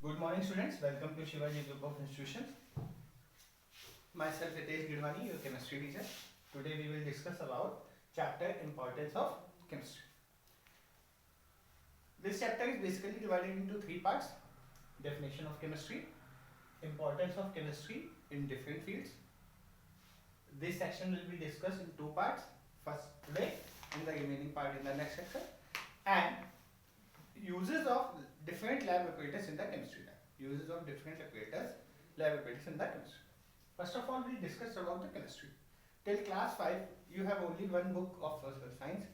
Good morning students, welcome to Shivaji Group of Institutions. Myself Hitesh Gidwani, your chemistry teacher. Today we will discuss about chapter Importance of Chemistry. This chapter is basically divided into three parts: definition of chemistry, importance of chemistry in different fields. This section will be discussed in two parts, first today and the remaining part in the next section, and uses of different lab apparatus in the chemistry lab. Uses of different lab apparatus in the chemistry. First of all, we discussed about the chemistry. Till class 5, you have only one book of science,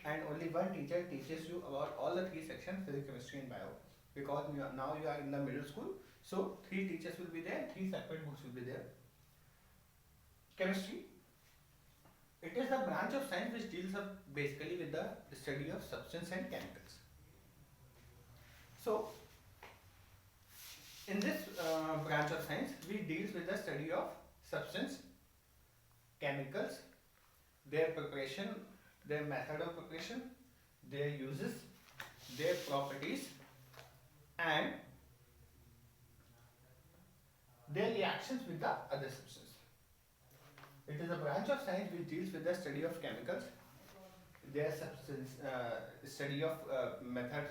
and only one teacher teaches you about all the three sections: physics, chemistry, and bio. Because now you are in the middle school, so three teachers will be there, three separate books will be there. Chemistry. It is a branch of science which deals up basically with the study of substance and chemicals. So, in this branch of science, we deal with the study of substance, chemicals, their preparation, their method of preparation, their uses, their properties, and their reactions with the other substances. It is a branch of science which deals with the study of chemicals, their substance, study of method.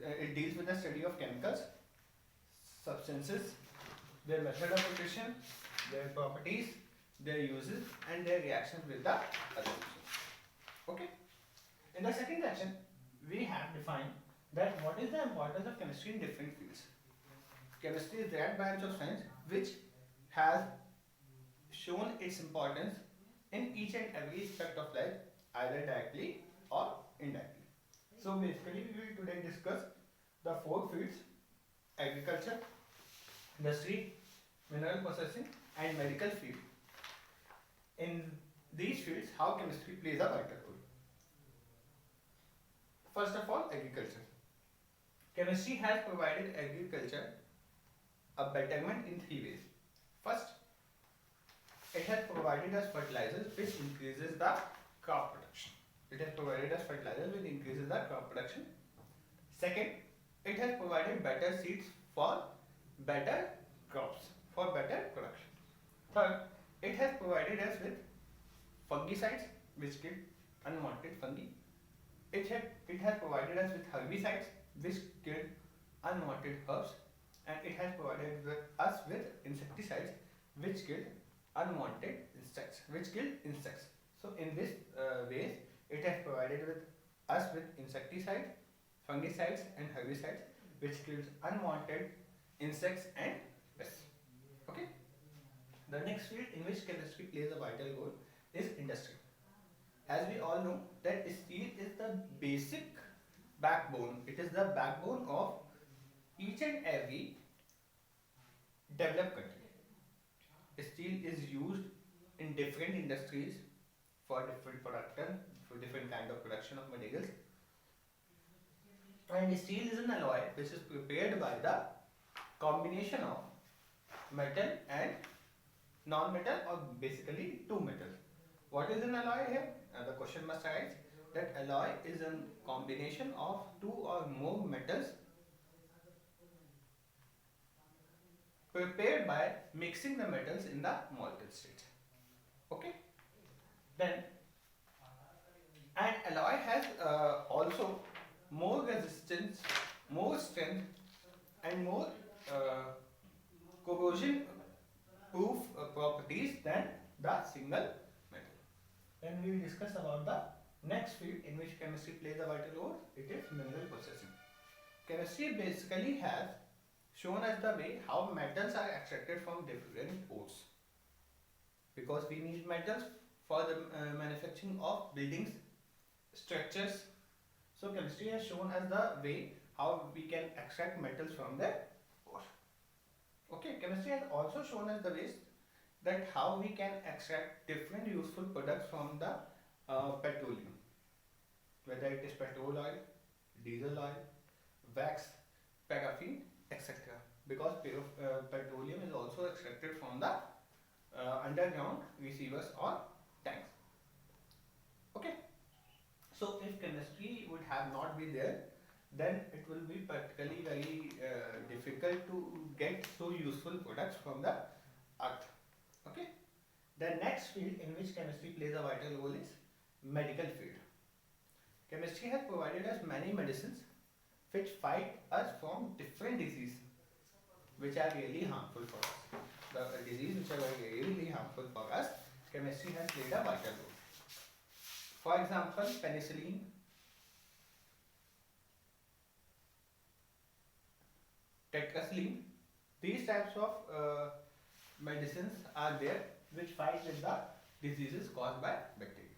It deals with the study of chemicals, substances, their method of preparation, their properties, their uses, and their reactions with the other substances. Okay. In the second section, we have defined that what is the importance of chemistry in different fields. Chemistry is that branch of science which has shown its importance in each and every aspect of life, either directly or indirectly. So basically, we will today discuss the four fields: agriculture, industry, mineral processing, and medical field. In these fields, how chemistry plays a vital role. First of all, agriculture. Chemistry has provided agriculture a betterment in three ways. First, it has provided us fertilizers which increases the crop production. It has provided us fertilizers which increases the crop production. Second, it has provided better seeds for better crops, for better production. Third, it has provided us with fungicides which kill unwanted fungi. It has provided us with herbicides which kill unwanted herbs, and it has provided us with insecticides which kill unwanted insects, So in this ways, it has provided us with insecticides, fungicides, and herbicides which kills unwanted insects and pests. Okay. The next field in which chemistry plays a vital role is industry. As we all know that steel is the basic backbone. It is the backbone of each and every developed country. Steel is used in different industries for different production, for different kind of production of materials. And steel is an alloy which is prepared by the combination of metal and non-metal, or basically two metals. What is an alloy here? The question must arise that alloy is a combination of two or more metals prepared by mixing the metals in the molten state. Okay. Then, an alloy has also more resistance, more strength, and more corrosion proof properties than the single metal. Then we will discuss about the next field in which chemistry plays a vital role. It is mineral processing. Chemistry basically has shown us the way how metals are extracted from different ores, because we need metals for the manufacturing of buildings, structures. So chemistry has shown us the way how we can extract metals from the ore. Okay, chemistry has also shown us the ways that how we can extract different useful products from the petroleum, whether it is petrol oil, diesel oil, wax, paraffin, etc. Because petroleum is also extracted from the underground receivers or tanks. Okay. So if chemistry would have not been there, then it will be practically very difficult to get so useful products from the earth. Okay. The next field in which chemistry plays a vital role is medical field. Chemistry has provided us many medicines which fight us from different diseases which are really harmful for us. The disease which are really harmful for us, chemistry has played a vital role. For example, penicillin, tetracycline, these types of medicines are there which fight with the diseases caused by bacteria.